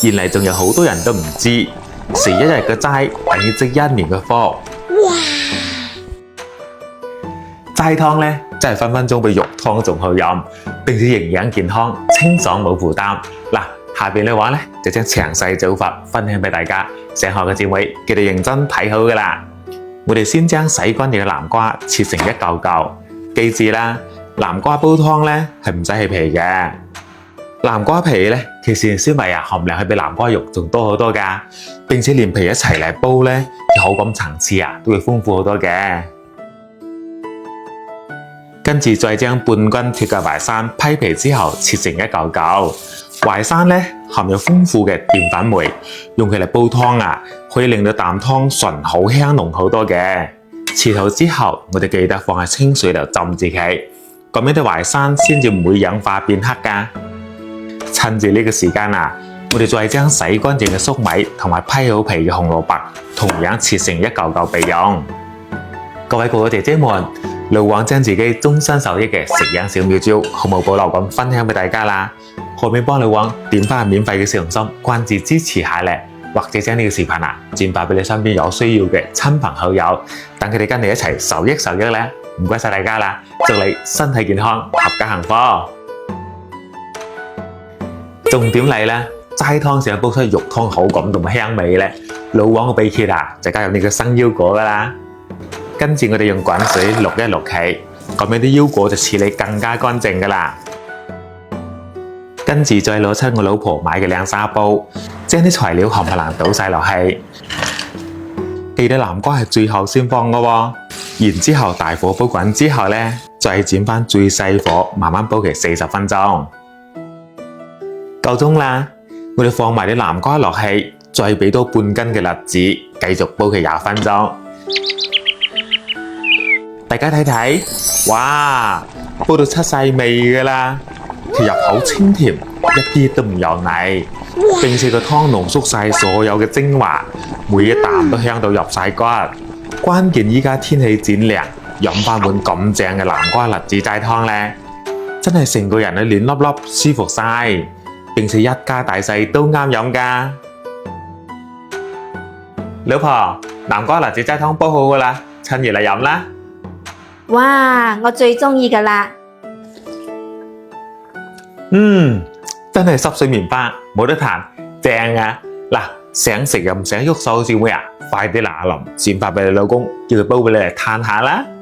原來仲有好多人都唔知，食一日嘅齋等於積一年嘅福。哇！齋湯呢，真係分分鐘比肉湯仲好飲，並且營養健康、清爽冇負擔。嗱，下邊嘅話呢，就將詳細做法分享俾大家。想學嘅姊妹記得認真睇好噶啦。我哋先將洗乾淨嘅南瓜切成一嚿嚿，記住啦，南瓜煲湯呢係唔使去皮嘅。南瓜皮呢，其實纖維含量係比南瓜肉仲多好多噶，並且連皮一齊嚟煲呢，口感層次都會豐富好多嘅。跟住再將半斤脫嘅淮山批皮之後切成一嚿嚿。淮山呢，含有豐富嘅澱粉酶，用佢嚟煲湯可以令到啖湯醇好香濃好多嘅。切好之後，我哋記得放喺清水度浸住佢，咁樣啲淮山先至唔會氧化變黑噶。趁住呢個時間我哋再將洗乾淨嘅粟米同埋批好皮嘅紅蘿蔔同樣切成一嚿嚿備用。各位哥哥姐姐們，老王將自己終身受益嘅食養小妙招毫無保留咁分享俾大家啦。後面幫老王點返免費嘅小紅心關注支持下咧，或者將呢個視頻轉發俾你身邊有需要嘅親朋好友，等佢哋跟你一齊受益咧。唔該晒大家啦，祝你身體健康，合家幸福。重點嚟啦，齋湯想煲出肉湯口感同埋香味咧，老王嘅秘訣就加入呢個生腰果噶啦。跟住我哋用滾水淥一淥佢，咁樣啲腰果就處理更加乾淨噶啦。跟住再攞出我老婆買嘅兩沙煲，將啲材料冚唪唥倒晒落去。記得南瓜係最後先放嘅喎。然之後大火煲滾之後呢，再轉翻最細火，慢慢煲佢40分鐘。夠鐘啦，我哋放埋啲南瓜落去，再俾多半斤嘅栗子，繼續煲佢20分鐘。大家睇睇，哇，煲到出晒味噶啦！佢入口清甜，一啲都唔油膩，並且個湯濃縮晒所有嘅精華，每一啖都香到入晒骨。關鍵依家天氣轉涼，飲翻碗咁正嘅南瓜栗子齋湯呢，真係成個人都暖粒粒舒服晒，並且一家大細都啱飲噶。老婆，南瓜栗子齋湯煲好噶啦，趁熱嚟飲啦。哇，我最中意噶啦！真係濕水麵包，冇得彈，正啊！嗱，想食又唔想喐手，小妹快啲嗱臨轉發俾你老公，叫佢煲俾你嚟嘆下啦〜